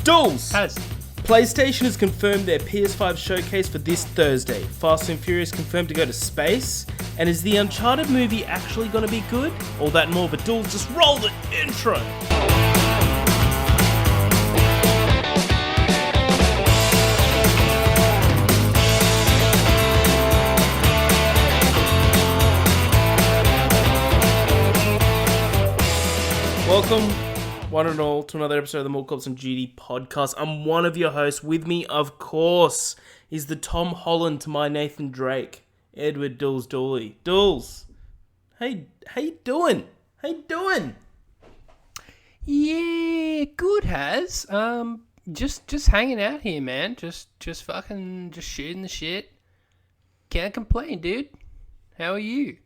Dools! Has. PlayStation has confirmed their PS5 showcase for this Thursday. Fast and Furious confirmed to go to space. And is the Uncharted movie actually going to be good? All that and more, but Dools, just roll the intro! Welcome, one and all, to another episode of the More Cops and Duty podcast. I'm one of your hosts. With me, of course, is the Tom Holland to my Nathan Drake, Edward Dools Dooley. Dools, hey, how you doing? How you doing? Yeah, good, Has. Just hanging out here, man. Just shooting the shit. Can't complain, dude. How are you?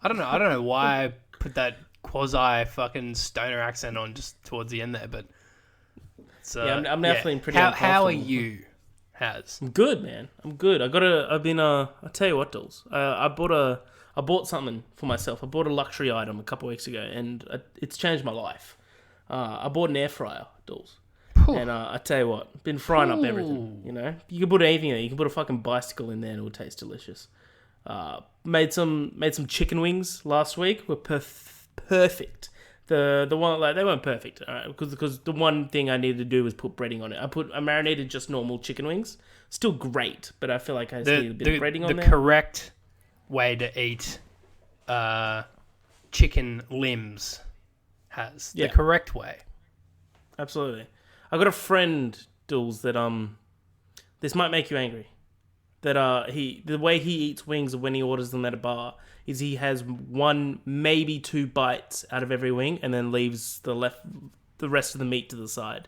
I don't know why I put that quasi fucking stoner accent on just towards the end there, but it's, I'm definitely pretty How are uncomfortable. you, Has? I'm good, man. I'm good. I'll tell you what, Dools. I bought something for myself. I bought a luxury item a couple of weeks ago, and it's changed my life. I bought an air fryer, Dools. And I tell you what, been frying up everything. You know, you can put anything in there. You can put a fucking bicycle in there, and it will taste delicious. Made some chicken wings last week. Were perfect. The one, like, they weren't perfect, because the one thing I needed to do was put breading on it. I marinated just normal chicken wings. Still great, but I feel like I just need a bit of breading on there. The correct way to eat chicken limbs, Has. Yeah. The correct way. Absolutely. I got a friend, Dools, that this might make you angry. That the way he eats wings when he orders them at a bar is he has one, maybe two bites out of every wing, and then leaves the rest of the meat to the side.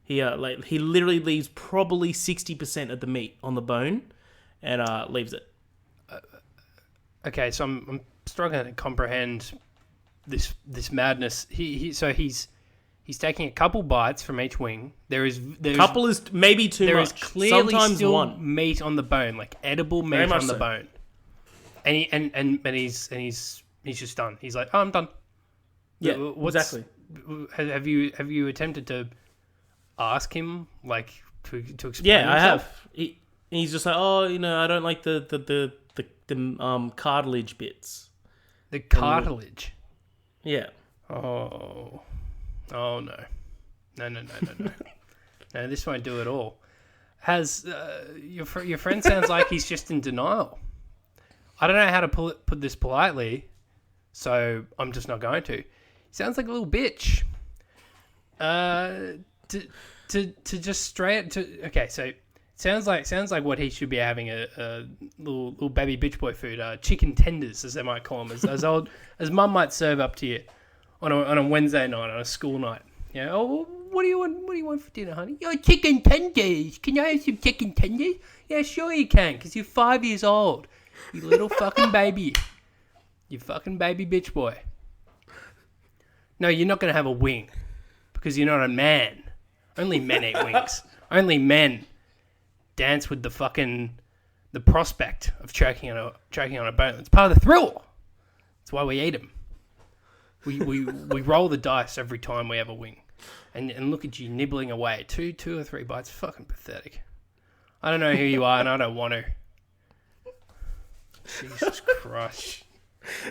He literally leaves probably 60% of the meat on the bone, and leaves it. Okay, so I'm struggling to comprehend this madness. He's taking a couple bites from each wing. There's couple is maybe too there much. There is clearly sometimes still one meat on the bone, like edible meat on the bone. And he's just done. He's like, oh, I'm done. Yeah, exactly. Have you attempted to ask him, like, to explain? Yeah, himself? I have. He's just like, oh, I don't like the cartilage bits. The cartilage. Yeah. Oh no. No, this won't do it all. Has your friend sounds like he's just in denial. I don't know how to put this politely, so I'm just not going to. He sounds like a little bitch. To just straight to okay, so sounds like what he should be having a little baby bitch boy food, chicken tenders as they might call them, as old as mum might serve up to you on a Wednesday night, on a school night. You know, oh, what do you want for dinner, honey? Oh, chicken tenders. Can I have some chicken tenders? Yeah, sure you can, because you're 5 years old. You little fucking baby. You fucking baby bitch boy. No, you're not going to have a wing, because you're not a man. Only men eat wings. Only men dance with the prospect of choking on a bone. It's part of the thrill. That's why we eat them. We roll the dice every time we have a wing, and look at you nibbling away. Two or three bites. Fucking pathetic. I don't know who you are, and I don't want to. Jesus Christ.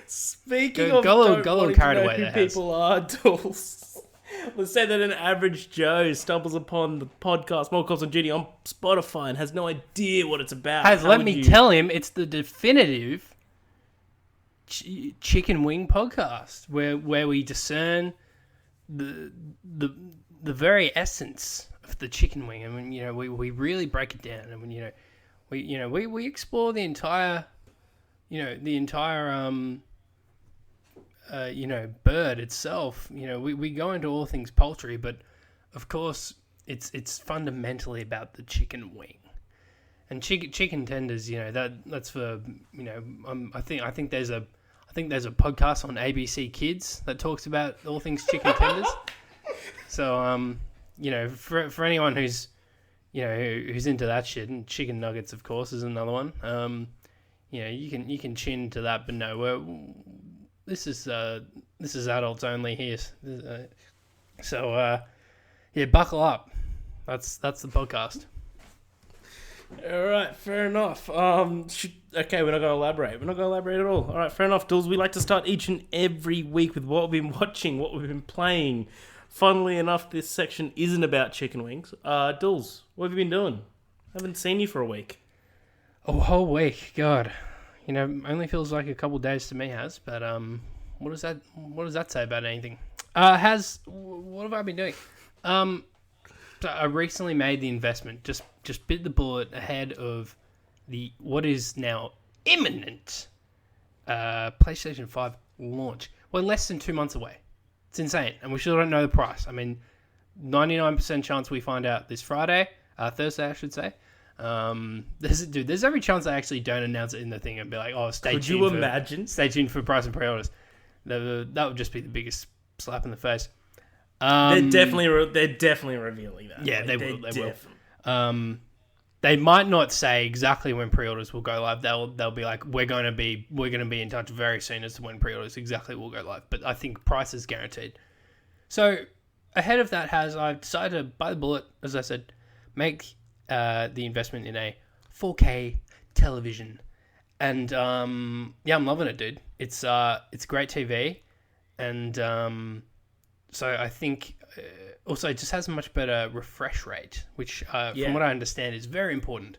Speaking go of a little carried away who there, people are, Dools. Let's say that an average Joe stumbles upon the podcast More Cops on Duty on Spotify and has no idea what it's about. Let me tell him it's the definitive chicken wing podcast where we discern the very essence of the chicken wing. I mean, we really break it down. I mean, we explore the entire bird itself. We go into all things poultry, but of course it's fundamentally about the chicken wing. And chicken tenders, that's for, I think there's a podcast on ABC Kids that talks about all things chicken tenders. So for anyone who's into that shit, and chicken nuggets, of course, is another one. You can tune into that, but no, this is adults only here. So buckle up. That's the podcast. All right, fair enough. Okay, we're not going to elaborate. We're not going to elaborate at all. All right, fair enough, Dools. We like to start each and every week with what we've been watching, what we've been playing. Funnily enough, this section isn't about chicken wings. Dools, what have you been doing? I haven't seen you for a week. A whole week, God. Only feels like a couple days to me, but what does that say about anything? What have I been doing? So I recently made the investment, just bit the bullet ahead of what is now imminent PlayStation 5 launch. We're less than 2 months away. It's insane, and we still don't know the price. I mean, 99% chance we find out this Friday, Thursday, I should say. There's every chance I actually don't announce it in the thing and be like, oh, stay tuned for price and pre-orders. That would just be the biggest slap in the face. They're definitely revealing that. Yeah, they will. They might not say exactly when pre-orders will go live. They'll be like, we're going to be in touch very soon as to when pre-orders exactly will go live. But I think price is guaranteed. So ahead of that, I've decided to bite the bullet, as I said, make the investment in a 4K television, and I'm loving it, dude. It's great TV, and so I think also it just has a much better refresh rate, which from what I understand is very important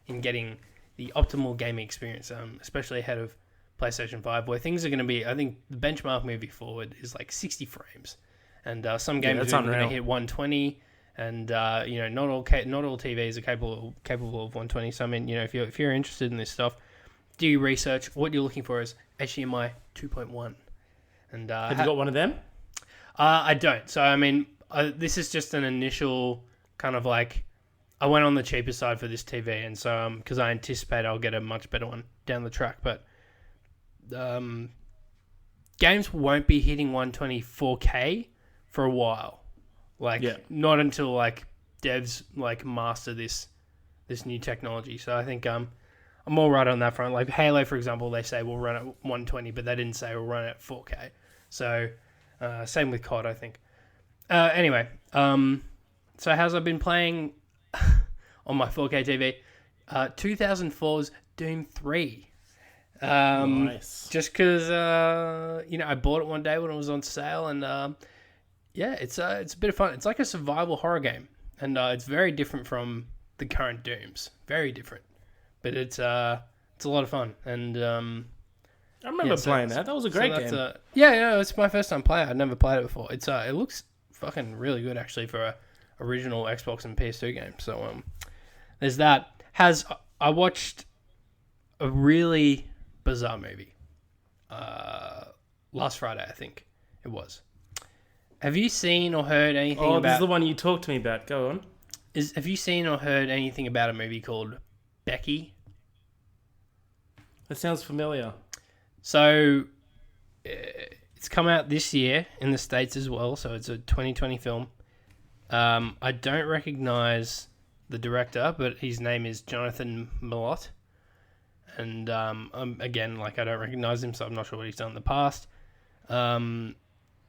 in getting the optimal gaming experience, especially ahead of PlayStation 5, where things are going to be, I think the benchmark moving forward is like 60 frames, and some games are going to hit 120. And not all TVs are capable of 120. So I mean, if you're interested in this stuff, do your research. What you're looking for is HDMI 2.1. And have you got one of them? I don't. So I mean, this is just an initial kind of like, I went on the cheaper side for this TV, and so because I anticipate I'll get a much better one down the track. But games won't be hitting 120 4K for a while. Not until devs master this new technology. So I think I'm all right on that front. Like Halo, for example, they say we'll run at 120, but they didn't say we'll run at 4K. So same with COD, I think. Anyway, so how's I've been playing on my 4K TV? 2004's Doom 3. Nice. Just because I bought it one day when it was on sale, and yeah, it's a bit of fun. It's like a survival horror game, and it's very different from the current Dooms. Very different, but it's a lot of fun. And I remember playing that. That was a great game. It's my first time playing. I'd never played it before. It looks fucking really good actually for a original Xbox and PS2 game. So there's that. I watched a really bizarre movie last Friday, I think it was. Have you seen or heard anything about... this is the one you talked to me about. Go on. Have you seen or heard anything about a movie called Becky? That sounds familiar. So, it's come out this year in the States as well, so it's a 2020 film. I don't recognize the director, but his name is Jonathan Milott. And, again, I don't recognize him, so I'm not sure what he's done in the past.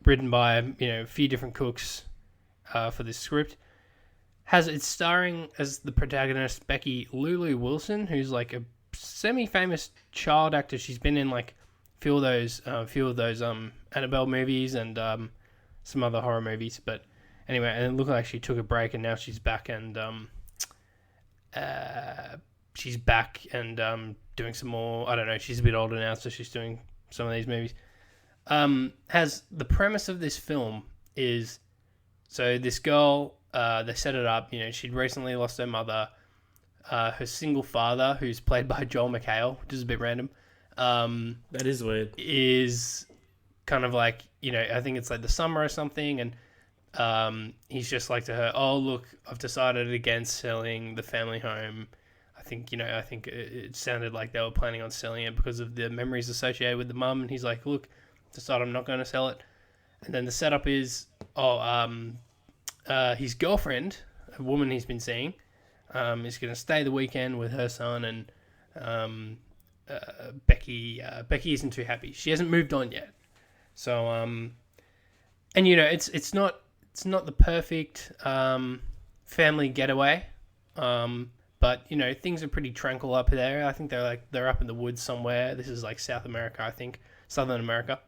Written by a few different cooks for this script. It's starring as the protagonist Becky Lulu Wilson, who's like a semi-famous child actor. She's been in like a few of those Annabelle movies and some other horror movies. But anyway, and it looked like she took a break and now she's back and doing some more. I don't know. She's a bit older now, so she's doing some of these movies. Has the premise of this film is, so this girl, they set it up, she'd recently lost her mother, her single father, who's played by Joel McHale, which is a bit random. That is weird. Is kind of like, I think it's like the summer or something, and he's just like to her, oh, look, I've decided against selling the family home. I think it sounded like they were planning on selling it because of the memories associated with the mum, and he's like, look, decide I'm not going to sell it. And then the setup is, his girlfriend, a woman he's been seeing, is going to stay the weekend with her son, and Becky isn't too happy. She hasn't moved on yet. So, and it's not the perfect family getaway. But things are pretty tranquil up there. I think they're up in the woods somewhere. This is like South America, I think, Southern America.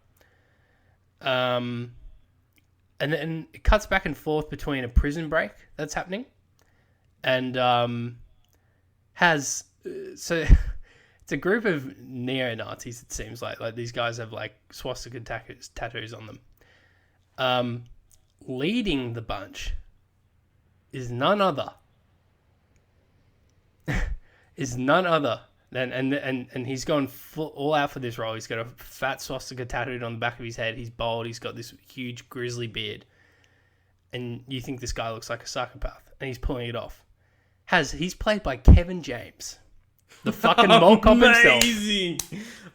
And then it cuts back and forth between a prison break that's happening, and so it's a group of neo-Nazis. It seems like these guys have like swastika tattoos on them. Leading the bunch is none other than and he's gone all out for this role. He's got a fat swastika tattooed on the back of his head. He's bald. He's got this huge grizzly beard, and you think this guy looks like a psychopath, and he's pulling it off. He's played by Kevin James, the fucking mall cop himself.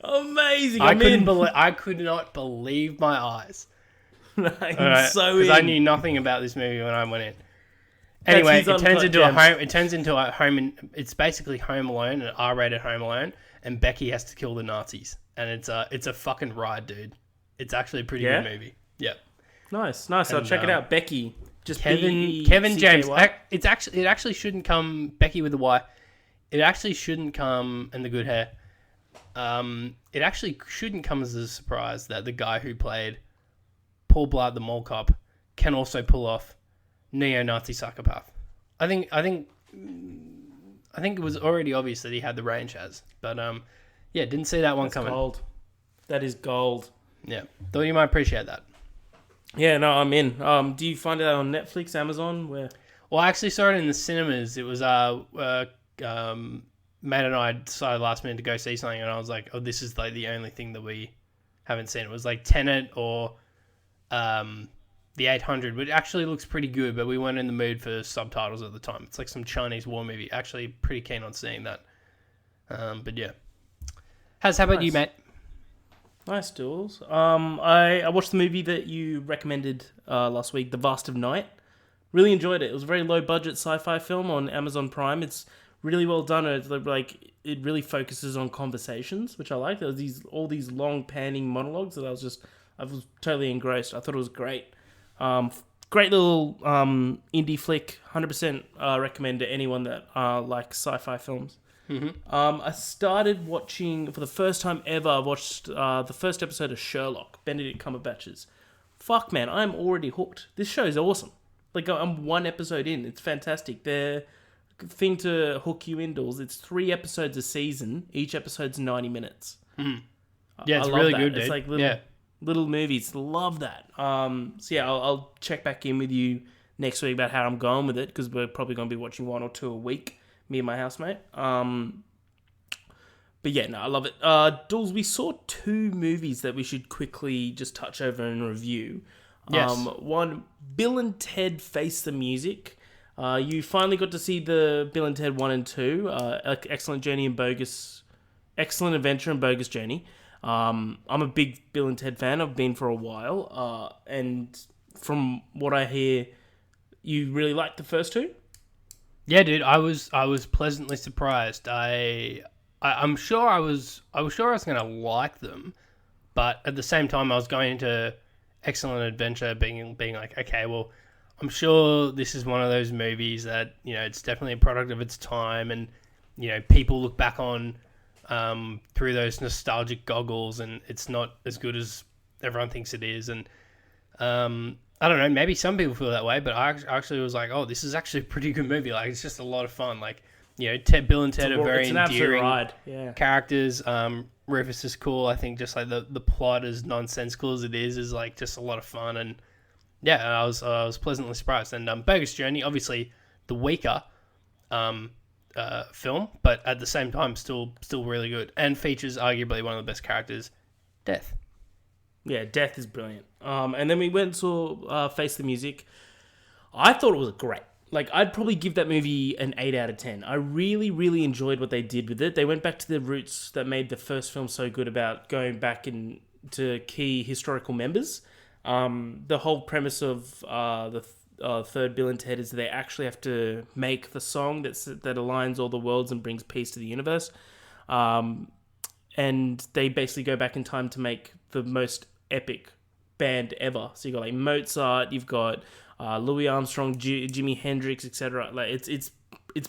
Amazing! I could not believe my eyes. Because I knew nothing about this movie when I went in. Anyway, it turns into a home. It's basically Home Alone, an R-rated Home Alone, and Becky has to kill the Nazis, and it's a fucking ride, dude. It's actually a pretty good movie. Yep. Nice. I'll check it out. Becky, just Kevin James. It actually shouldn't come Becky with a Y. It actually shouldn't come and the good hair. It actually shouldn't come as a surprise that the guy who played Paul Blart the Mall Cop can also pull off neo-Nazi psychopath. I think it was already obvious that he had the range but didn't see that one coming. Gold. That is gold. Yeah, thought you might appreciate that. Yeah, no, I'm in. Do you find it on Netflix, Amazon, where? Well, I actually saw it in the cinemas. It was Matt and I decided last minute to go see something, and I was like, oh, this is like the only thing that we haven't seen. It was like Tenet or the 800, which actually looks pretty good, but we weren't in the mood for subtitles at the time. It's like some Chinese war movie. Actually, pretty keen on seeing that. But yeah. How about you, Matt? Nice, Dools. I watched the movie that you recommended last week, The Vast of Night. Really enjoyed it. It was a very low budget sci-fi film on Amazon Prime. It's really well done. It's like it really focuses on conversations, which I like. There was all these long panning monologues that I was totally engrossed. I thought it was great. Great little indie flick. 100% recommend to anyone that likes sci-fi films. Mm-hmm. I started watching, for the first time ever, I watched the first episode of Sherlock, Benedict Cumberbatch's. Fuck, man, I'm already hooked. This show is awesome. Like, I'm one episode in. It's fantastic. The thing to hook you in, Dools, it's 3 episodes a season. Each episode's 90 minutes. Mm. Yeah, it's really good, dude. It's like little movies. Love that. So yeah, I'll check back in with you next week about how I'm going with it, because we're probably going to be watching 1 or 2 a week, me and my housemate. But yeah, no, I love it. Dools, we saw 2 movies that we should quickly just touch over and review. Yes. One, Bill and Ted Face the Music. You finally got to see the Bill and Ted 1 and 2. Excellent Adventure and Bogus Journey. I'm a big Bill and Ted fan. I've been for a while. And from what I hear, you really liked the first 2? Yeah, dude, I was pleasantly surprised. I'm sure I was going to like them, but at the same time I was going into Excellent Adventure being like, okay, well, I'm sure this is one of those movies that, it's definitely a product of its time, and people look back on through those nostalgic goggles, and it's not as good as everyone thinks it is. And I don't know, maybe some people feel that way, but I actually was like, oh, this is actually a pretty good movie. Like, it's just a lot of fun. Like, Bill and Ted are very endearing characters. Rufus is cool. I think just like the plot, as nonsensical as it is like just a lot of fun. And yeah, I was pleasantly surprised. And Bogus Journey, obviously the weaker film, but at the same time still really good, and features arguably one of the best characters, Death. Yeah, Death is brilliant. And then we went and saw Face the Music. I thought it was great. Like, I'd probably give that movie an 8 out of 10. I really, really enjoyed what they did with it. They went back to the roots that made the first film so good, about going back into key historical members. The whole premise of the third Bill and Ted is that they actually have to make the song that aligns all the worlds and brings peace to the universe. And they basically go back in time to make the most epic band ever. So you've got like Mozart, you've got Louis Armstrong, Jimi Hendrix, etc. Like it's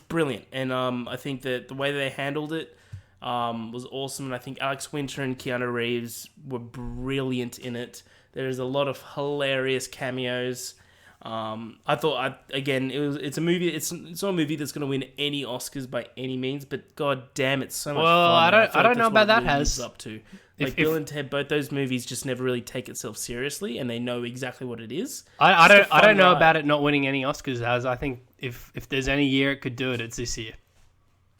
brilliant, and I think that the way they handled it was awesome. And I think Alex Winter and Keanu Reeves were brilliant in it. There's a lot of hilarious cameos. I thought it's a movie. It's not a movie that's going to win any Oscars by any means, but god damn, it's so much fun. I don't know about that. Has up to like Bill and Ted, both those movies just never really take itself seriously, and they know exactly what it is. I don't know about it not winning any Oscars. As I think if there's any year it could do it, it's this year.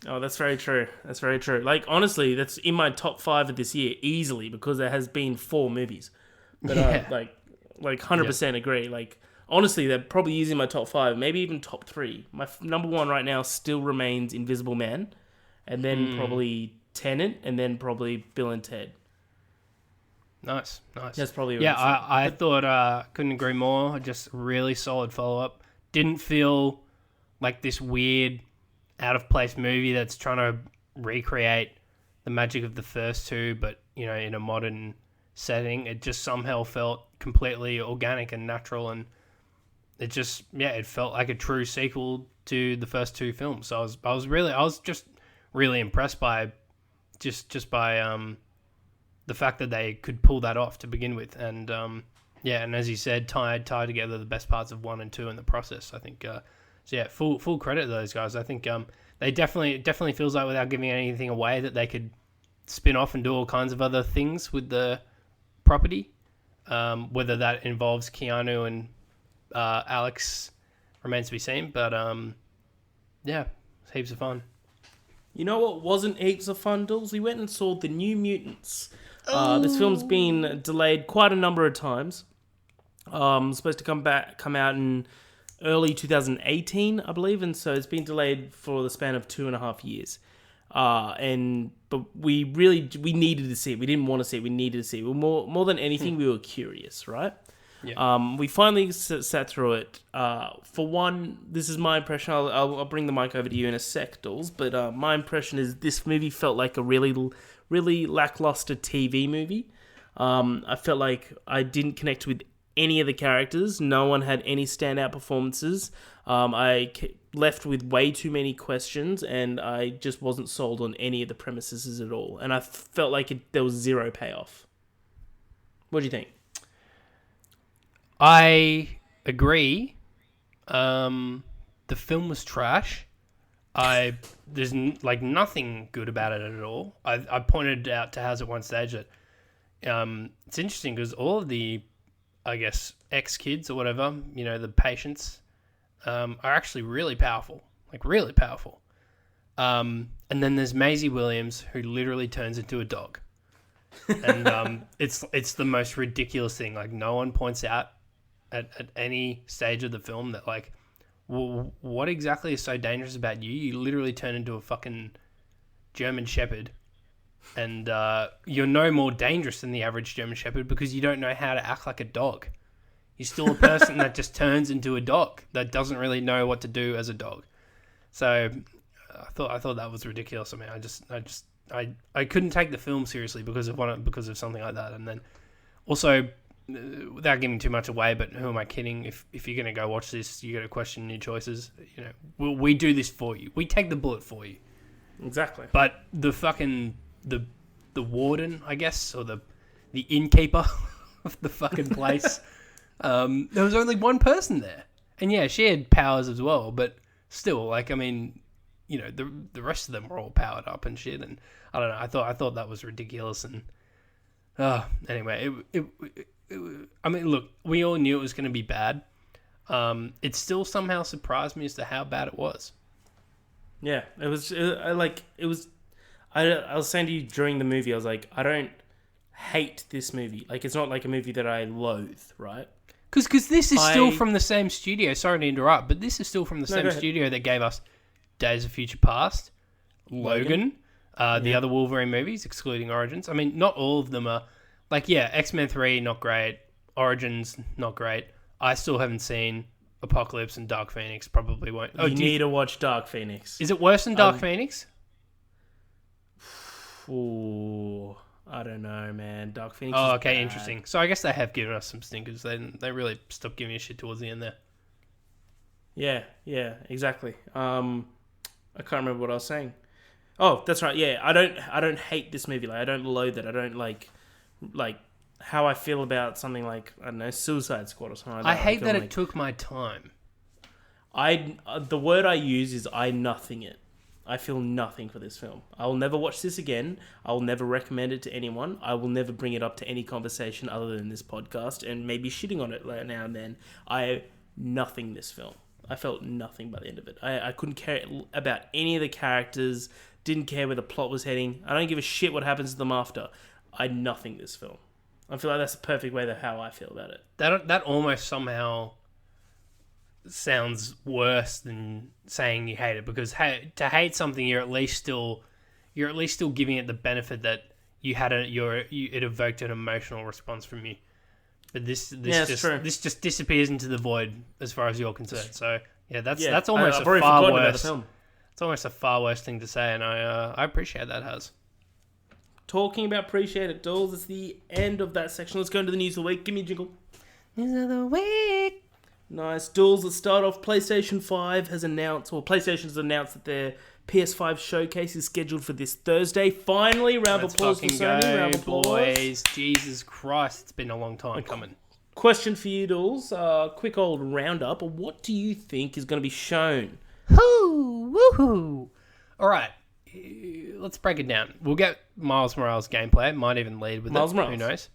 Oh, that's very true. That's very true. Like honestly, that's in my top 5 of this year easily because there has been 4 movies. But like 100% agree. Like honestly, they're probably using my top 5, maybe even top 3. My number 1 right now still remains Invisible Man, and then probably Tenet, and then probably Bill and Ted. Nice. That's probably I thought couldn't agree more. Just really solid follow up. Didn't feel like this weird, out of place movie that's trying to recreate the magic of the first 2, but in a modern setting. It just somehow felt completely organic and natural, and it felt like a true sequel to the first 2 films. So I was just really impressed by the fact that they could pull that off to begin with, and and as you said, tie together the best parts of 1 and 2 in the process. I think full credit to those guys. I think they definitely feels like, without giving anything away, that they could spin off and do all kinds of other things with the property, whether that involves Keanu and Alex remains to be seen, but it's heaps of fun. You know what wasn't heaps of fun, Dools? We went and saw The New Mutants. This film's been delayed quite a number of times. Supposed to come out in early 2018, I believe, and so it's been delayed for the span of 2.5 years. But we needed to see it. We didn't want to see it. We needed to see it. More than anything, we were curious, right? Yeah. We finally sat through it. For one, this is my impression. I'll bring the mic over to you in a sec, Dools. But my impression is this movie felt like a really, really lackluster TV movie. I felt like I didn't connect with any of the characters. No one had any standout performances. I left with way too many questions, and I just wasn't sold on any of the premises at all. And I felt like there was zero payoff. What do you think? I agree. The film was trash. There's nothing good about it at all. I pointed out to Haz at one stage that it's interesting because all of the, I guess, ex-kids or whatever, the patients, are actually really powerful. Like, really powerful. And then there's Maisie Williams, who literally turns into a dog. And it's the most ridiculous thing. Like, no one points out at any stage of the film that, like, well, what exactly is so dangerous about you? You literally turn into a fucking German Shepherd. And you're no more dangerous than the average German Shepherd because you don't know how to act like a dog. You're still a person that just turns into a dog that doesn't really know what to do as a dog. So I thought that was ridiculous. I mean, I couldn't take the film seriously because of something like that. And then also, without giving too much away, but who am I kidding? If you're gonna go watch this, you got to question your choices. We do this for you. We take the bullet for you. Exactly. But the fucking the warden, I guess, or the innkeeper of the fucking place. There was only one person there, and yeah, she had powers as well. But still, like, I mean, the rest of them were all powered up and shit. And I don't know. I thought that was ridiculous. And anyway, I mean, look, we all knew it was going to be bad. It still somehow surprised me as to how bad it was. Yeah, it was. I was saying to you during the movie, I was like, I don't hate this movie. Like, it's not like a movie that I loathe, right? Because this is still from the same studio. Sorry to interrupt, but this is still from the same studio that gave us Days of Future Past, Logan, the other Wolverine movies, excluding Origins. I mean, not all of them are... Like, yeah, X-Men 3, not great. Origins, not great. I still haven't seen Apocalypse, and Dark Phoenix probably won't. You need to watch Dark Phoenix. Is it worse than Dark Phoenix? Ooh, I don't know, man. Dark Phoenix. Oh, okay, interesting. So I guess they have given us some stinkers. They really stopped giving us shit towards the end there. Yeah, exactly. I can't remember what I was saying. Oh, that's right. Yeah, I don't hate this movie. Like, I don't loathe it. I don't like how I feel about something like, I don't know, Suicide Squad or something like that. I hate that like, it took my time. the word I use is I nothing it. I feel nothing for this film. I will never watch this again. I will never recommend it to anyone. I will never bring it up to any conversation other than this podcast, and maybe shitting on it now and then. I nothing this film. I felt nothing by the end of it. I couldn't care about any of the characters. Didn't care where the plot was heading. I don't give a shit what happens to them after. I nothing this film. I feel like that's the perfect way how I feel about it. That almost somehow sounds worse than saying you hate it, because to hate something, you're at least still giving it the benefit that it evoked an emotional response from you. But this just disappears into the void as far as you're concerned. So that's almost a far worse. It's almost a far worse thing to say, and I appreciate that, Haz. Talking about appreciate it, Dools, it's the end of that section. Let's go into the news of the week. Give me a jingle. News of the week. Nice. Dools, let's start off. PlayStation's announced that their PS5 showcase is scheduled for this Thursday. Finally, round of applause for Sony. Round of applause. Boys. Jesus Christ, it's been a long time coming. Question for you, Dools. Quick old roundup. What do you think is going to be shown? Woohoo! All right. Let's break it down. We'll get Miles Morales gameplay. Might even lead with Miles it. Morales. Who knows?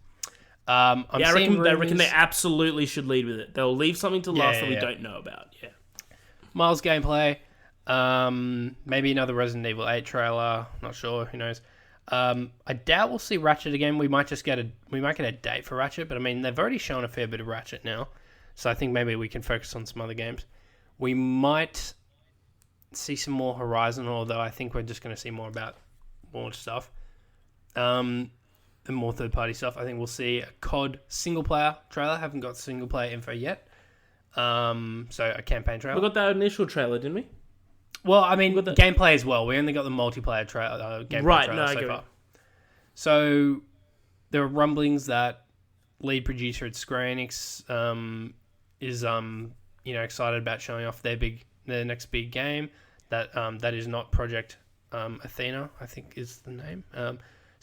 I reckon they absolutely should lead with it. They'll leave something to last that we don't know about. Yeah. Miles gameplay. Maybe another Resident Evil 8 trailer. Not sure. Who knows? I doubt we'll see Ratchet again. We might get a date for Ratchet, but I mean they've already shown a fair bit of Ratchet now, so I think maybe we can focus on some other games. We might see some more Horizon, although I think we're just going to see more about more stuff. And more third-party stuff. I think we'll see a COD single-player trailer. Haven't got single-player info yet. So a campaign trailer. We got that initial trailer, didn't we? Well, I mean, gameplay as well. We only got the multiplayer gameplay trailer so far. So there are rumblings that lead producer at Square Enix is excited about showing off their next big game. That is not Project Athena, I think is the name.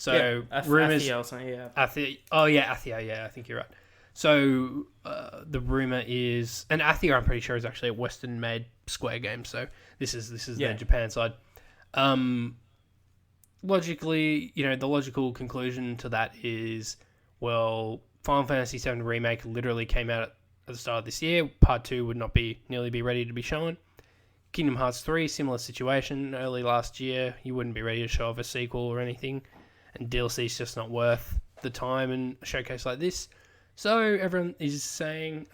Rumors. Athia, Athia. Yeah, I think you're right. So the rumor is, and Athia, I'm pretty sure, is actually a Western-made Square game. So this is their Japan side. Logically, the logical conclusion to that is, well, Final Fantasy VII Remake literally came out at the start of this year. Part 2 would not nearly be ready to be shown. Kingdom Hearts 3, similar situation. Early last year, you wouldn't be ready to show off a sequel or anything. And DLC's just not worth the time in a showcase like this. So everyone is saying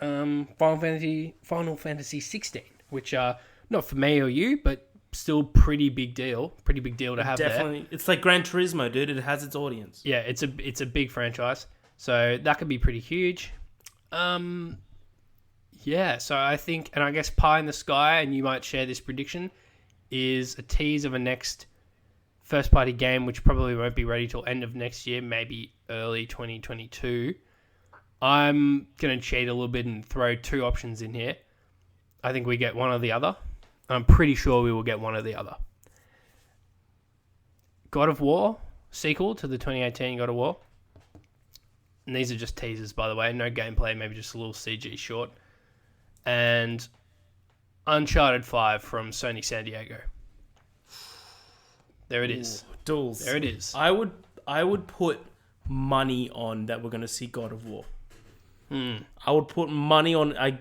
Final Fantasy 16, which not for me or you, but still pretty big deal. Pretty big deal to have. Definitely, it's like Gran Turismo, dude. It has its audience. Yeah, it's a big franchise, so that could be pretty huge. Yeah, so I think, and I guess pie in the sky, and you might share this prediction, is a tease of a next first-party game, which probably won't be ready till end of next year, maybe early 2022. I'm going to cheat a little bit and throw two options in here. I think we get one or the other. I'm pretty sure we will get one or the other. God of War, sequel to the 2018 God of War. And these are just teasers, by the way. No gameplay, maybe just a little CG short. And Uncharted 5 from Sony San Diego. There it is. Dools. There it is. I would put money on that we're going to see God of War. I would put money on. I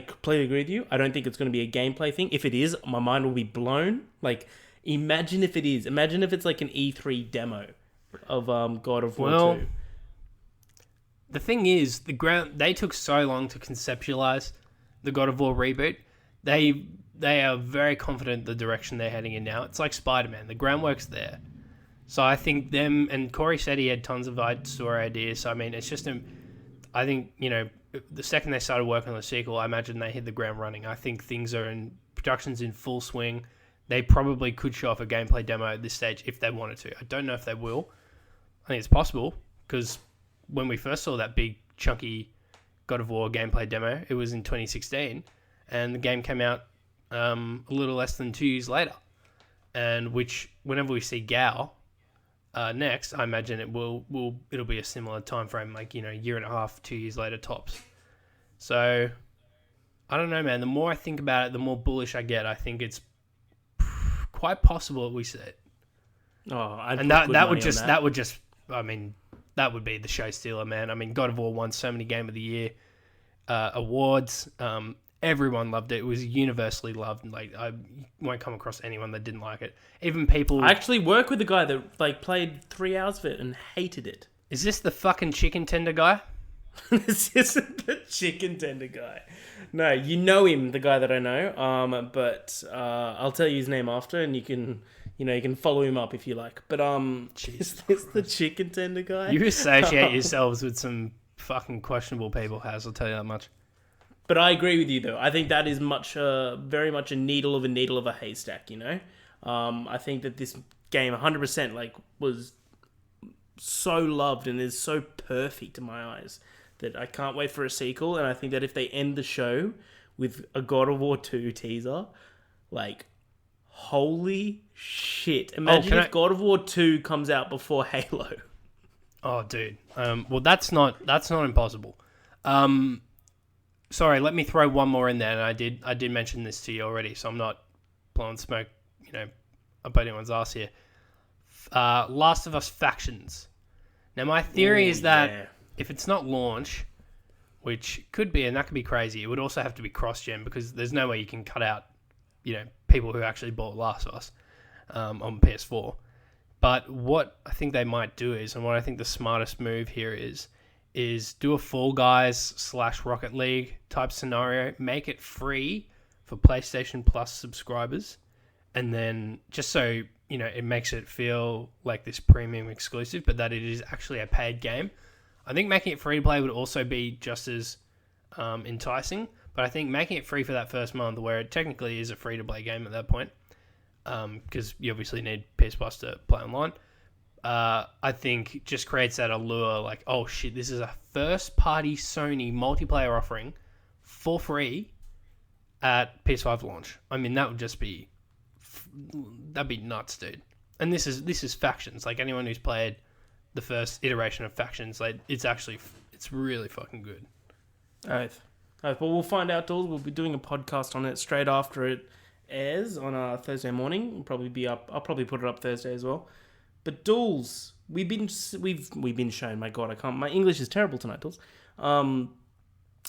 completely agree with you. I don't think it's going to be a gameplay thing. If it is, my mind will be blown. Like, imagine if it is. Imagine if it's like an E3 demo of God of War 2. The thing is, they took so long to conceptualize the God of War reboot. They are very confident the direction they're heading in now. It's like Spider-Man. The groundwork's there. So I think them, and Corey said he had tons of story ideas. So I mean, it's just I think, the second they started working on the sequel, I imagine they hit the ground running. I think production's in full swing. They probably could show off a gameplay demo at this stage if they wanted to. I don't know if they will. I think it's possible, because when we first saw that big, chunky God of War gameplay demo, it was in 2016, and the game came out a little less than 2 years later, and which whenever we see Gao next, I imagine it'll be a similar time frame, like, a year and a half, 2 years later tops. So I don't know, man. The more I think about it, the more bullish I get. I think it's quite possible that we see it. Oh, that would be the show stealer, man. I mean, God of War won so many Game of the Year awards. Everyone loved it. It was universally loved. Like, I won't come across anyone that didn't like it. Even people. I actually work with a guy that played 3 hours of it and hated it. Is this the fucking chicken tender guy? This isn't the chicken tender guy. No, you know him, the guy that I know. But I'll tell you his name after, and you can follow him up if you like. But is this the chicken tender guy? You associate yourselves with some fucking questionable people, Haz. I'll tell you that much. But I agree with you, though. I think that is very much a needle of a haystack. I think that this game 100% was so loved and is so perfect in my eyes that I can't wait for a sequel. And I think that if they end the show with a God of War 2 teaser, holy shit! Imagine if God of War 2 comes out before Halo. Oh, dude. Well, that's not impossible. Sorry, let me throw one more in there, and I did mention this to you already, so I'm not blowing smoke, up anyone's ass here. Last of Us Factions. Now, my theory is that if it's not launch, which could be, and that could be crazy, it would also have to be cross-gen, because there's no way you can cut out, people who actually bought Last of Us on PS4. But what I think they might do is, and what I think the smartest move here is do a Fall Guys / Rocket League type scenario, make it free for PlayStation Plus subscribers, and then just so, it makes it feel like this premium exclusive, but that it is actually a paid game. I think making it free to play would also be just as enticing, but I think making it free for that first month, where it technically is a free to play game at that point, because you obviously need PS Plus to play online, I think just creates that allure, like, oh shit, this is a first-party Sony multiplayer offering for free at PS5 launch. I mean, that would just be, that'd be nuts, dude. And this is Factions. Like, anyone who's played the first iteration of Factions, it's really fucking good. Oath. Well, we'll find out, Dools. We'll be doing a podcast on it straight after it airs on Thursday morning. It'll probably be up. I'll probably put it up Thursday as well. But Dools, we've been shown. My God, my English is terrible tonight, Dools.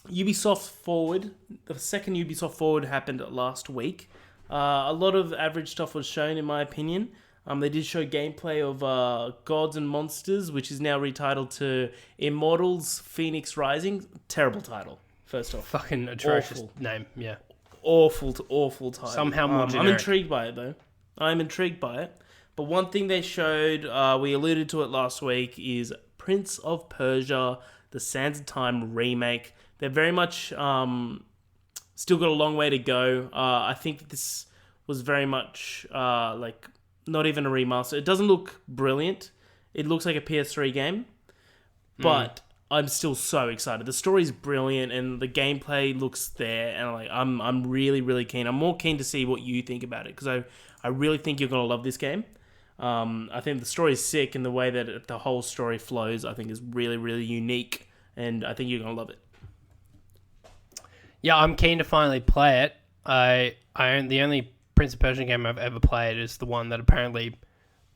Ubisoft Forward, the second Ubisoft Forward happened last week. A lot of average stuff was shown, in my opinion. They did show gameplay of Gods and Monsters, which is now retitled to Immortals Phoenix Rising. Terrible title, first off. Fucking atrocious name, yeah. Awful title. Somehow more generic. I'm intrigued by it, though. I'm intrigued by it. But one thing they showed, we alluded to it last week, is Prince of Persia, the Sands of Time remake. They're very much still got a long way to go. I think that this was very much not even a remaster. It doesn't look brilliant. It looks like a PS3 game, but I'm still so excited. The story's brilliant and the gameplay looks there, and I'm really, really keen. I'm more keen to see what you think about it, because I really think you're gonna love this game. I think the story is sick, and the way that the whole story flows, I think, is really, really unique, and I think you're gonna love it. Yeah, I'm keen to finally play it. The only Prince of Persia game I've ever played is the one that apparently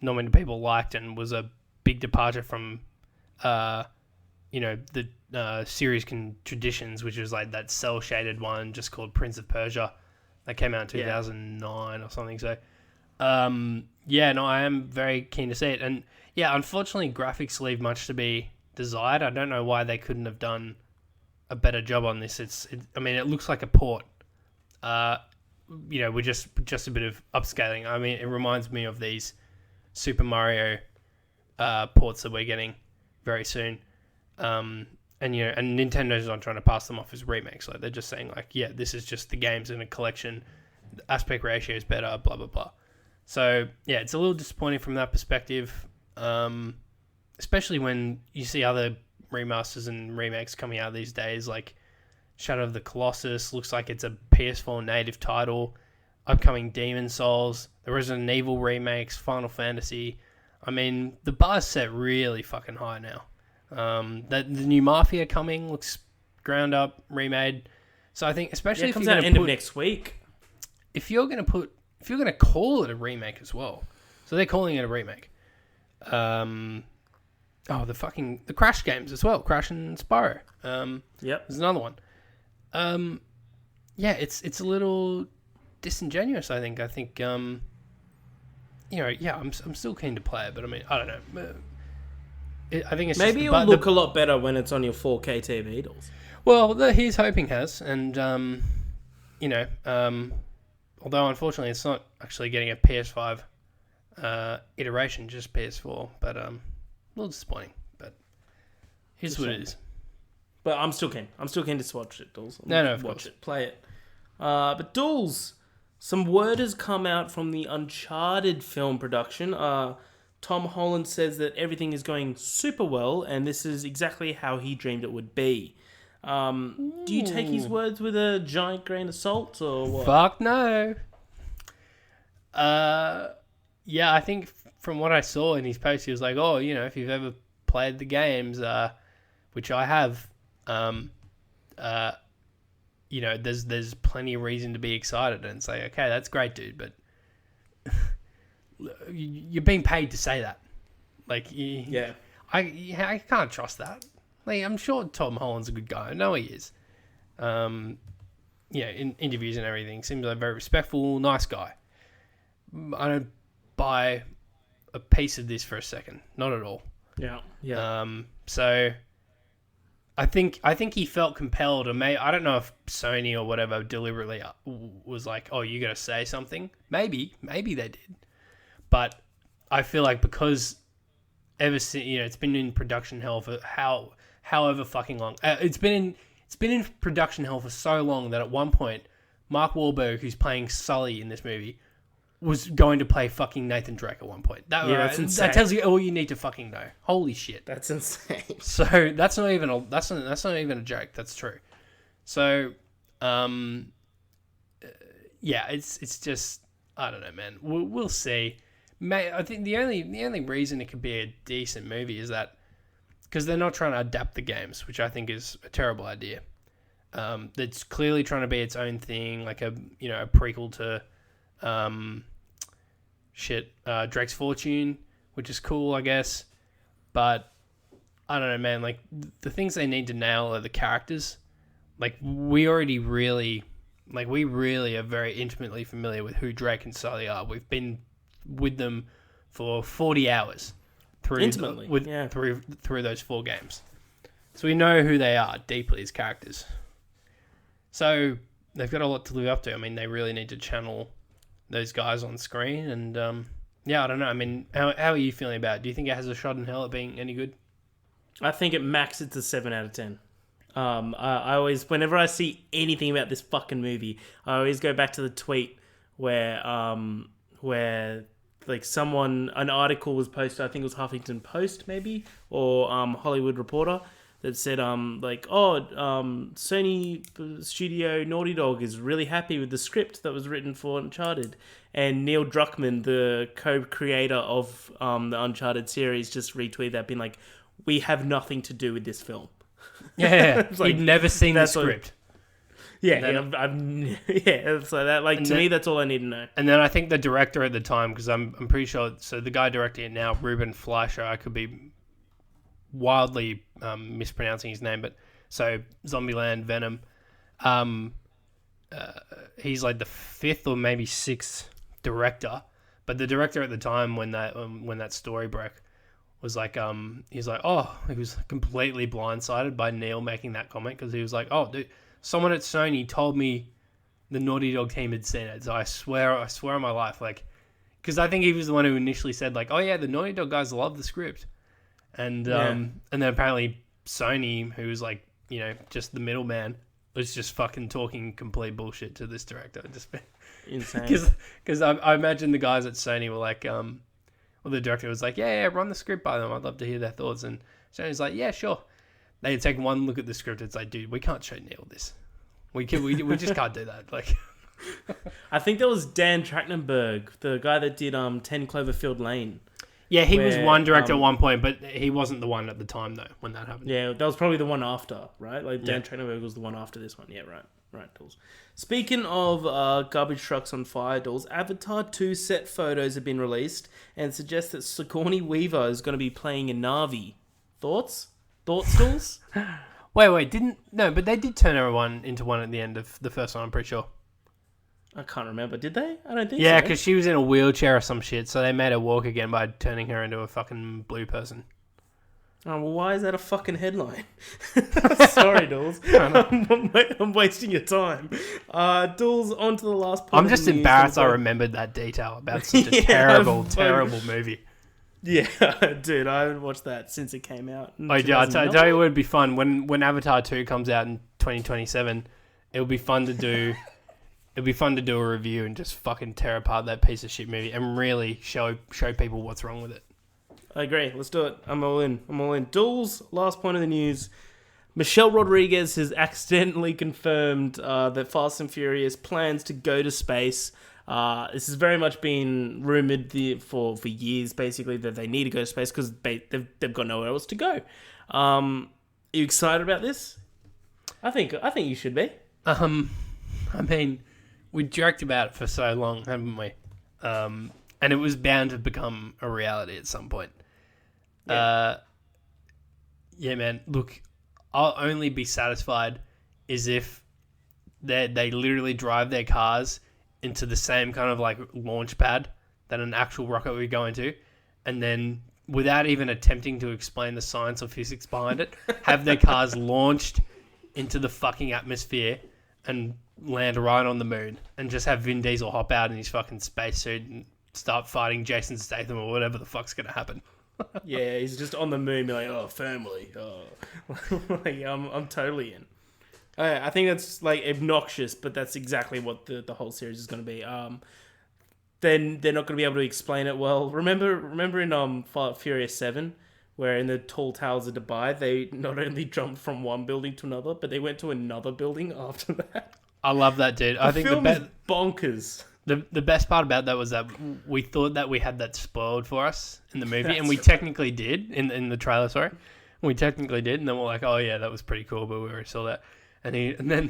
not many people liked and was a big departure from, the series traditions, which was like that cell shaded one just called Prince of Persia that came out in 2009 or something. So, I am very keen to see it. And yeah, unfortunately, graphics leave much to be desired. I don't know why they couldn't have done a better job on this. It looks like a port. We're just a bit of upscaling. I mean, it reminds me of these Super Mario ports that we're getting very soon. And Nintendo's not trying to pass them off as remakes. Like, they're just saying, this is just the games in a collection. The aspect ratio is better, blah, blah, blah. So, yeah, it's a little disappointing from that perspective, especially when you see other remasters and remakes coming out these days, like Shadow of the Colossus looks like it's a PS4 native title. upcoming Demon Souls, the Resident Evil remakes, Final Fantasy. I mean, the bar's set really fucking high now. The new Mafia coming looks ground up, remade. So I think, especially it if comes you're out going end to of next week. if you're going to call it a remake as well, so they're calling it a remake. The Crash games as well, Crash and Spyro. Yep. There's another one. It's a little disingenuous. I think. I'm still keen to play it, but I mean, I don't know. I think it's maybe it'll look a lot better when it's on your 4K TV, Dools. Well, he's hoping has, and although unfortunately it's not actually getting a PS5 iteration, just PS4, but a little disappointing. But here's what it is. But I'm still keen. I'm still keen to watch it, Dools. Of watch course. it, play it. But Dools, some word has come out from the Uncharted film production. Tom Holland says that everything is going super well, and this is exactly how he dreamed it would be. Do you take his words with a giant grain of salt, or what? Fuck no. I think from what I saw in his post, he was like, "Oh, if you've ever played the games, which I have, there's plenty of reason to be excited." And say, "Okay, that's great, dude, but you're being paid to say that." Like, yeah, I can't trust that. Like, I'm sure Tom Holland's a good guy. I know he is. In interviews and everything, seems like a very respectful, nice guy. I don't buy a piece of this for a second. Not at all. Yeah. So I think he felt compelled, or I don't know if Sony or whatever deliberately was like, "Oh, you got to say something." Maybe they did, but I feel like because ever since it's been in production hell for however fucking long, it's been in production hell for so long that at one point, Mark Wahlberg, who's playing Sully in this movie, was going to play fucking Nathan Drake at one point. That's insane. That tells you all you need to fucking know. Holy shit. That's insane. So that's not even a joke. That's true. So, it's just, I don't know, man. We'll see. I think the only reason it could be a decent movie is that because they're not trying to adapt the games, which I think is a terrible idea. It's clearly trying to be its own thing, like a prequel to Drake's Fortune, which is cool, I guess. But I don't know, man. Like, the things they need to nail are the characters. Like, we really are very intimately familiar with who Drake and Sully are. We've been with them for 40 hours through those 4 games. So we know who they are deeply as characters. So they've got a lot to live up to. I mean, they really need to channel those guys on screen. And, I don't know. I mean, how are you feeling about it? Do you think it has a shot in hell at being any good? I think it max it's a 7 out of 10. I always, whenever I see anything about this fucking movie, I always go back to the tweet where like an article was posted, I think it was Huffington Post maybe, or Hollywood Reporter, that said Sony Studio Naughty Dog is really happy with the script that was written for Uncharted, and Neil Druckmann, the co-creator of the Uncharted series, just retweeted that being like, "We have nothing to do with this film." Yeah, like, he'd never seen the script. So that, like, to me, that's all I need to know. And then I think the director at the time, because I'm pretty sure, so the guy directing it now, Ruben Fleischer, I could be wildly mispronouncing his name, but so Zombieland, Venom, he's like the 5th or maybe 6th director, but the director at the time when that story broke was like, he was completely blindsided by Neil making that comment, because he was like, "Oh, dude, someone at Sony told me the Naughty Dog team had seen it, so I swear on my life," like, because I think he was the one who initially said, like, "Oh yeah, the Naughty Dog guys love the script," and then apparently Sony, who was like, just the middleman, was just fucking talking complete bullshit to this director. Just insane. Because I imagine the guys at Sony were like, the director was like, yeah, run the script by them. I'd love to hear their thoughts. And Sony's like, yeah, sure. They had taken one look at the script. It's like, dude, we can't show Neil this. We just can't do that. Like, I think that was Dan Trachtenberg, the guy that did 10 Cloverfield Lane. Yeah, he was one director at one point, but he wasn't the one at the time, though, when that happened. Yeah, that was probably the one after, right? Like, Dan Trachtenberg was the one after this one. Yeah, right. Right, Dools. Speaking of garbage trucks on fire, Dools, Avatar 2 set photos have been released and suggest that Sigourney Weaver is going to be playing a Na'vi. Thoughts? Thoughts, Dools? Wait, but they did turn her into one at the end of the first one, I'm pretty sure. I can't remember. Did they? I don't think so. Yeah, because she was in a wheelchair or some shit, so they made her walk again by turning her into a fucking blue person. Oh, well, why is that a fucking headline? Sorry, Dools. I'm wasting your time. Dools, on to the last point. I'm just embarrassed I remembered that detail about such a terrible movie. Yeah, dude, I haven't watched that since it came out. I tell you what would be fun. When Avatar 2 comes out in 2027, it'll be fun to do... It'd be fun to do a review and just fucking tear apart that piece of shit movie and really show people what's wrong with it. I agree. Let's do it. I'm all in. Dools, last point of the news. Michelle Rodriguez has accidentally confirmed that Fast and Furious plans to go to space. This has very much been rumoured for years, basically, that they need to go to space because they've got nowhere else to go. Are you excited about this? I think you should be. I mean, we joked about it for so long, haven't we? And it was bound to become a reality at some point. Yeah, man. Look, I'll only be satisfied is if they literally drive their cars into the same kind of like launch pad that an actual rocket would go into, and then without even attempting to explain the science or physics behind it, have their cars launched into the fucking atmosphere and land right on the moon, and just have Vin Diesel hop out in his fucking spacesuit and start fighting Jason Statham or whatever the fuck's gonna happen. Yeah, he's just on the moon, be like, oh, family. Oh. Like, I'm totally in. I think that's like obnoxious, but that's exactly what the whole series is going to be. Then they're not going to be able to explain it well. Remember in Furious 7, where in the tall towers of Dubai, they not only jumped from one building to another, but they went to another building after that. I love that, dude. I think film is bonkers. The best part about that was that we thought that we had that spoiled for us in the movie, That's and we right. technically did in the trailer. Sorry, we technically did, and then we're like, oh yeah, that was pretty cool, but we already saw that. And then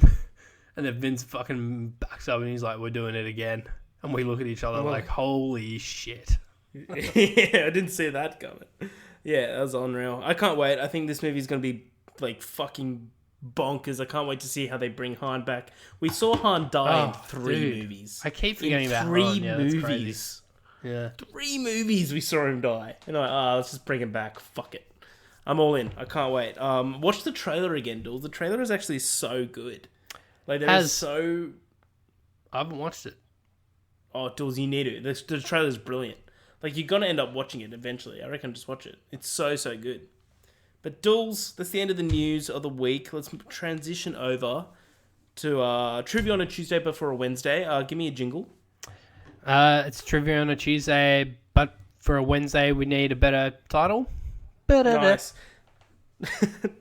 Vince fucking backs up and he's like, we're doing it again, and we look at each other like, holy shit. Yeah, I didn't see that coming. Yeah, that was unreal. I can't wait. I think this movie is going to be like fucking bonkers. I can't wait to see how they bring Han back. We saw Han die in 3 movies. I keep forgetting about Han. 3 Yeah, that's movies. crazy. Yeah. 3 movies we saw him die. And I'm like, let's just bring him back. Fuck it. I'm all in. I can't wait. Watch the trailer again, Dools. The trailer is actually so good. Like, I haven't watched it. Oh, Dools, you need to. The trailer is brilliant. Like, you're going to end up watching it eventually. I reckon just watch it. It's so good. But Dools, that's the end of the news of the week. Let's transition over to Trivia on a Tuesday but for a Wednesday. Give me a jingle. It's Trivia on a Tuesday, but for a Wednesday we need a better title. Nice.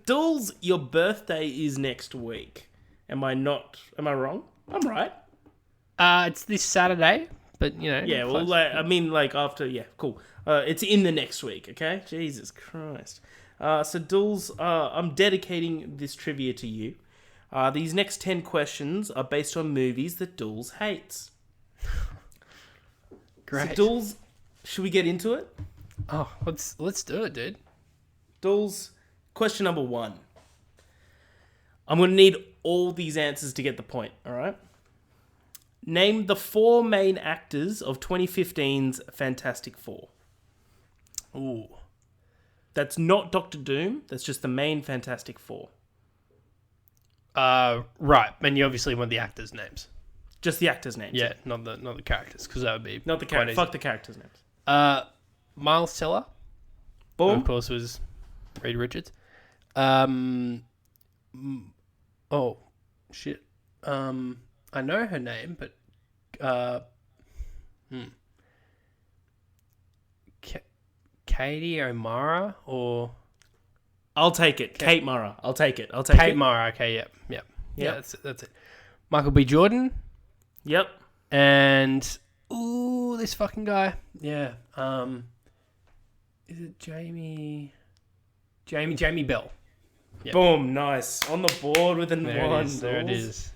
Dools, your birthday is next week. Am I wrong? I'm right. It's this Saturday, but you know. Yeah, well, after. Yeah, cool. It's in the next week. Okay. Jesus Christ. So Dools, I'm dedicating this trivia to you. These next 10 questions are based on movies that Dools hates. Great. So Dools, should we get into it? Oh, let's do it, dude. Dools, question number 1. I'm going to need all these answers to get the point, all right? Name the 4 main actors of 2015's Fantastic Four. Ooh. That's not Doctor Doom. That's just the main Fantastic Four. Right. And you obviously want the actors' names. Just the actors' names. Yeah, not the characters, because that would be Not the characters. Fuck the characters' names. Miles Teller. Boom. Of course, was Reed Richards. Oh, shit. I know her name, but Katie O'Mara or I'll take it. Kate Mara. I'll take it. Kate Mara. Okay, yep. Yeah, that's it. Michael B. Jordan. Yep. And this fucking guy. Yeah. Is it Jamie Bell. Yep. Boom. Nice. On the board with a one. There it is.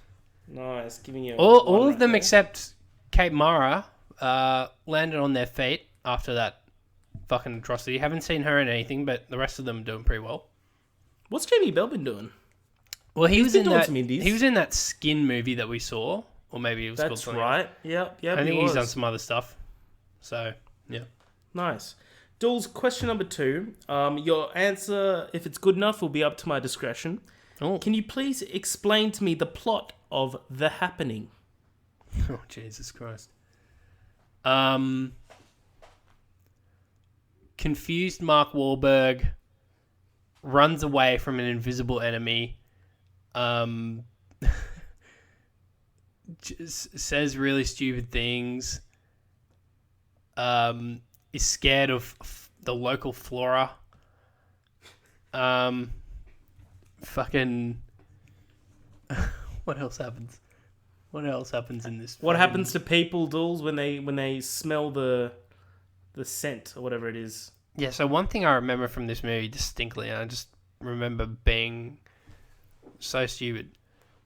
Nice. Giving you all of them except Kate Mara landed on their feet after that fucking atrocity. Haven't seen her in anything, but the rest of them are doing pretty well. What's Jamie Bell been doing? Well, he was in doing some indies. He was in that Skin movie that we saw, or maybe it was called something else. Yep. I think he's done some other stuff. So, yeah. Nice. Dools, question number 2. Your answer, if it's good enough, will be up to my discretion. Oh. Can you please explain to me the plot of The Happening? Oh, Jesus Christ. Confused Mark Wahlberg runs away from an invisible enemy. Just says really stupid things. Is scared of the local flora. Fucking. What else happens? What else happens in this? What happens to people, Dools, when they smell the scent or whatever it is? Yeah. So one thing I remember from this movie distinctly, and I just remember being so stupid,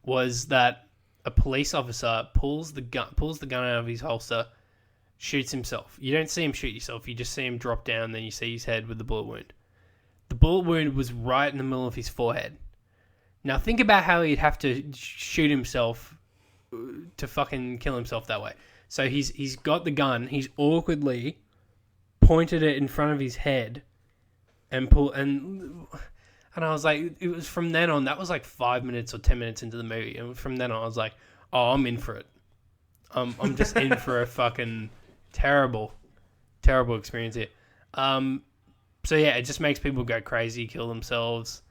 was that a police officer pulls the gun out of his holster, shoots himself. You don't see him shoot himself. You just see him drop down. Then you see his head with the bullet wound. The bullet wound was right in the middle of his forehead. Now think about how he'd have to shoot himself to fucking kill himself that way. So he's got the gun. He's awkwardly pointed it in front of his head and I was like, it was from then on. That was like 5 minutes or 10 minutes into the movie, and from then on, I was like, oh, I'm in for it. I'm just in for a fucking terrible experience here. So yeah, it just makes people go crazy, kill themselves.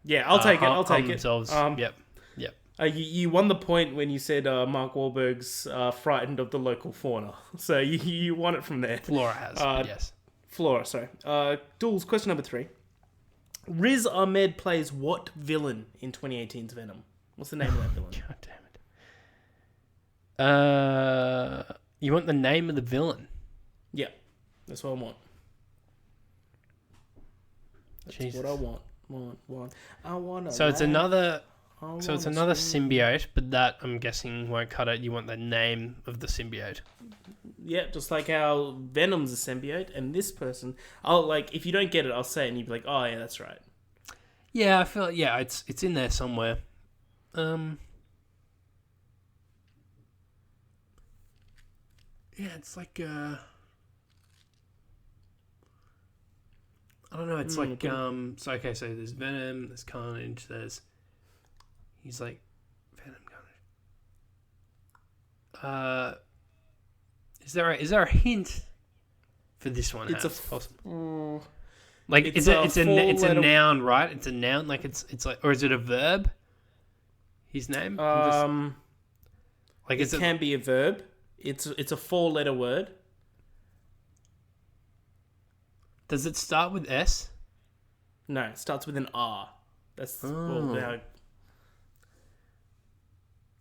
Yeah, I'll take it. I'll take it. Themselves. Yep. You won the point when you said Mark Wahlberg's frightened of the local fauna. So you won it from there. Flora has, yes. Flora, sorry. Dools, question number 3. Riz Ahmed plays what villain in 2018's Venom? What's the name of that villain? God damn it. You want the name of the villain? Yeah, that's what I want. That's Jesus. what I want. I want. So it's another symbiote, but that I'm guessing won't cut it. You want the name of the symbiote. Yeah, just like how Venom's a symbiote, and this person, if you don't get it, I'll say it, and you'll be like, oh yeah, that's right. Yeah, I feel like, it's in there somewhere. Yeah, it's like I don't know. It's like so okay. So there's Venom, there's Carnage, he's like Venom, Carnage. Is there a hint for this one? It's possible. It's a noun, right? It's a noun. Like it's like, or is it a verb? His name. It can be a verb. It's a 4-letter word. Does it start with S? No, it starts with an R. That's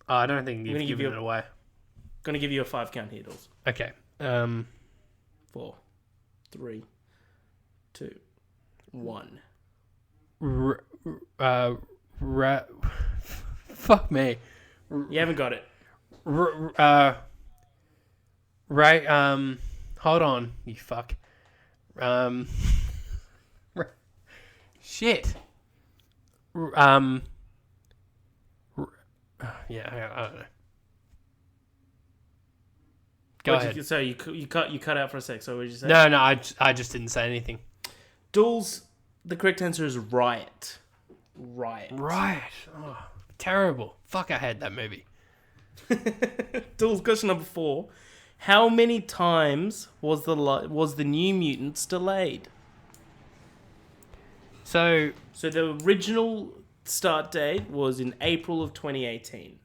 I don't think you've given it away. Gonna give you a 5 count here, Dawes. Okay. 4, 3, 2, 1. Fuck me. You haven't got it. Right. Hold on, you fuck. Shit. Yeah, I don't know. Go ahead. So you cut out for a sec. So what did you say? No, I just didn't say anything. Dools, the correct answer is Riot. Right. Oh, terrible. Fuck, I had that movie. Dools, question number 4. How many times was the New Mutants delayed? So the original start date was in April of 2018.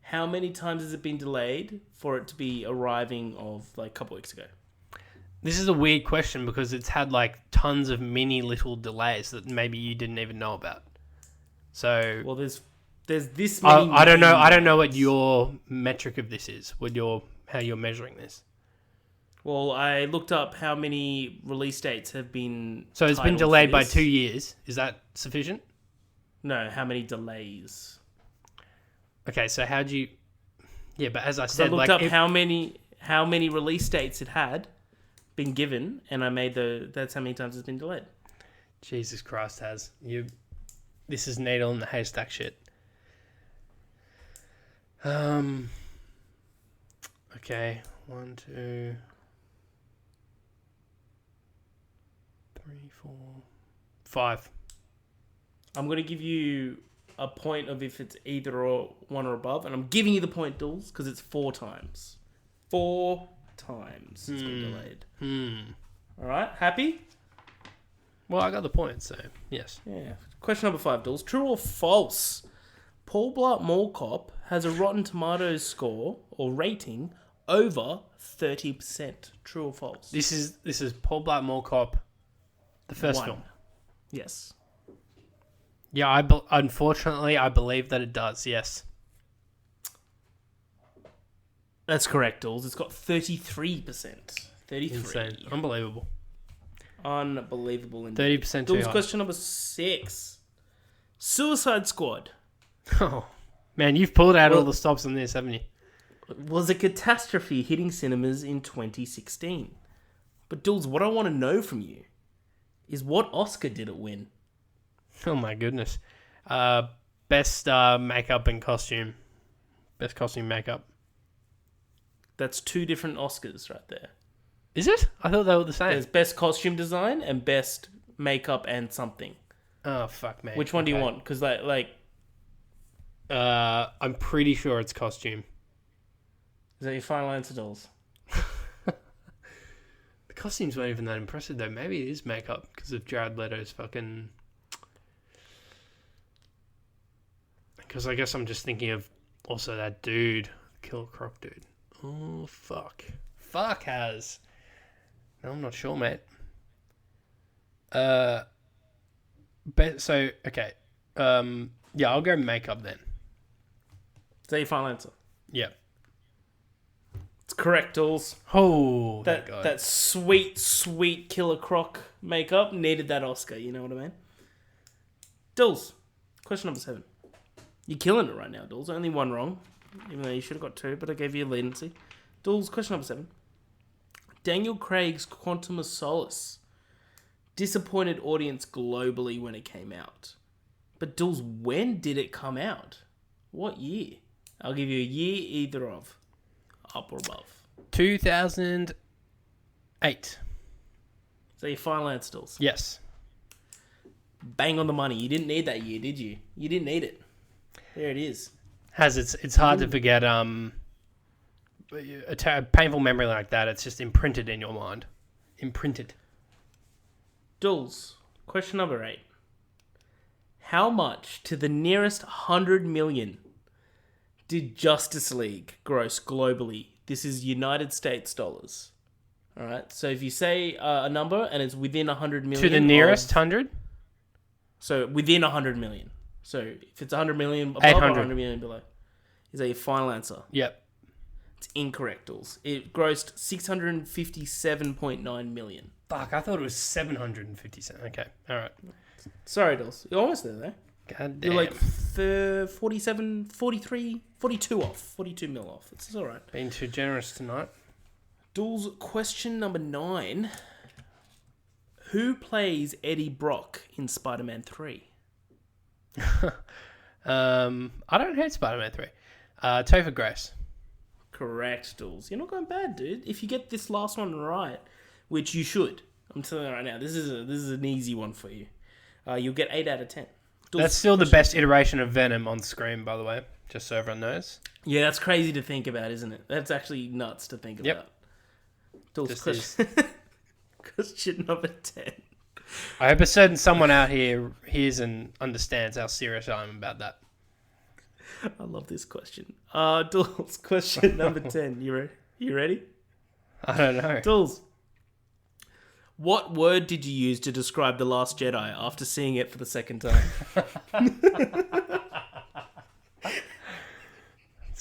How many times has it been delayed for it to be arriving of a couple weeks ago? This is a weird question because it's had tons of mini little delays that maybe you didn't even know about. So there's There's this many. I don't know. I don't know names. what your metric of this is. How you're measuring this. Well, I looked up how many release dates have been. So it's been titled for delayed by this. 2 years. Is that sufficient? No, how many delays? Okay, so how do you? Yeah, but as I 'Cause I said, looked like up how many release dates it had been given, and I made that's how many times it's been delayed. Jesus Christ, this is needle in the haystack shit. Okay, 1, 2, 3, 4, 5. I'm gonna give you a point of if it's either or one or above, and I'm giving you the point, Dools, because it's 4 times. 4 times it's been delayed. All right, happy? Well, I got the point, so yes. Yeah. Question number 5, Dools. True or false? Paul Blart Mall Cop has a Rotten Tomatoes score or rating over 30%. True or false? This is Paul Blart Mall Cop, the first 1. film. Yes. Yeah, unfortunately, I believe that it does. Yes. That's correct, Dools. It's got 33%. 33. Insane. Unbelievable. Unbelievable indeed. 30% too Dools, high. question number 6. Suicide Squad Oh, man, you've pulled out all the stops on this, haven't you? was a catastrophe hitting cinemas in 2016. But Dools, what I want to know from you is what Oscar did it win? Oh my goodness. Best makeup and costume. Best costume makeup. That's 2 different Oscars right there. Is it? I thought they were the same. There's best costume design and best makeup and something. Oh fuck, man. Which one do you want? Because I'm pretty sure it's costume. is that your final answer, Dools? The costumes weren't even that impressive though. Maybe it is makeup because of Jared Leto's fucking. Because I guess I'm just thinking of also that dude, Killer Croc dude. Oh fuck. Fuck has. No, I'm not sure, mate. So okay. Yeah, I'll go makeup then. Is that your final answer? Yeah. It's correct, Dools. Oh, thank God. That sweet Killer Croc makeup needed that Oscar, you know what I mean? Dools, question number 7. You're killing it right now, Dools. Only 1 wrong, even though you should have got 2, but I gave you a leniency. Dools, question number 7. Daniel Craig's Quantum of Solace disappointed audience globally when it came out. But Dools, when did it come out? What year? I'll give you a year either of. Up or above. 2008. Is that your final answer, Dools? Yes. Bang on the money. You didn't need that year, did you? You didn't need it. There it is. It's hard to forget a painful memory like that. It's just imprinted in your mind. Imprinted. Dools, question number 8. How much to the nearest 100 million did Justice League gross globally? This is United States dollars. All right. So if you say a number and it's within 100 million. To the nearest 100? So within 100 million. So if it's 100 million above 800. or 100 million below. Is that your final answer? Yep. It's incorrect, Dools. It grossed 657.9 million. Fuck, I thought it was 757. Okay, all right. Sorry, Dools. You're almost there, though. God damn. You're like 47, 43, 42 off. 42 mil off. It's all right. Being too generous tonight. Dools, question number 9. Who plays Eddie Brock in Spider-Man 3? I don't hate Spider-Man 3. Topher Grace. Correct, Dools. You're not going bad, dude. If you get this last one right, which you should, I'm telling you right now, this is an easy one for you. You'll get 8 out of 10. Dools, That's still the best iteration of Venom on screen, by the way, just so everyone knows. Yeah, that's crazy to think about, isn't it? That's actually nuts to think about. Dools, question number 10. I hope a certain someone out here hears and understands how serious I am about that. I love this question. Dools, question number 10. You ready? I don't know. Dools, what word did you use to describe The Last Jedi after seeing it for the second time?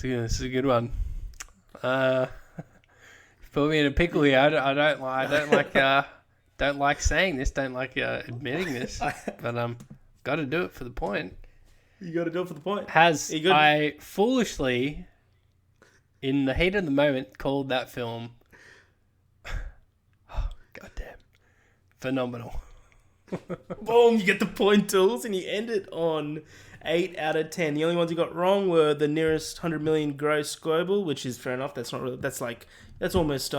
This is a good one. Put me in a pickle here. I don't like saying this. Don't like admitting this. But got to do it for the point. You got to do it for the point. I foolishly, in the heat of the moment, called that film. Goddamn, phenomenal. Boom! You get the point, Tools, and you end it on 8 out of 10. The only ones you got wrong were the nearest 100 million gross global, which is fair enough. That's not really. That's almost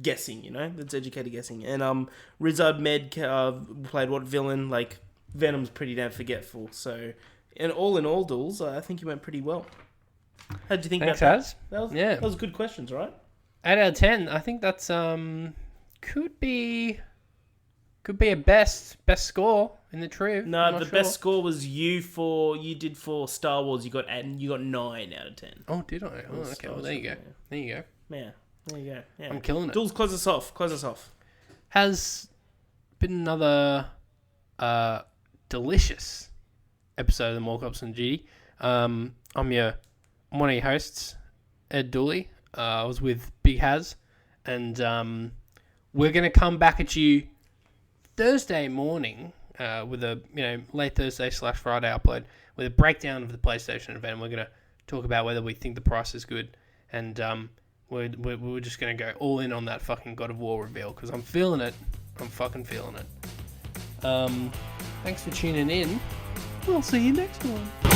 guessing. You know, that's educated guessing. And Riz Ahmed played what villain? Like Venom's pretty damn forgetful. So, and all in all, Dools, I think you went pretty well. How did you think Thanks, about Haz. that? That was good questions, right? 8 out of 10. I think that's could be a best score in the trio. No, the best score was you did for Star Wars. You got 9 out of 10. Oh, did I? Oh, okay. Well, there you go. Yeah. There you go. Yeah, there you go. Yeah. I'm killing it. Dools, close us off. Has been another delicious episode of the More Cops and Duty. I'm one of your hosts, Ed Dooley. I was with Big Haz, and we're going to come back at you Thursday morning with a late Thursday / Friday upload with a breakdown of the PlayStation event. We're going to talk about whether we think the price is good, and we're just going to go all in on that fucking God of War reveal because I'm feeling it. I'm fucking feeling it. Thanks for tuning in. We'll see you next one.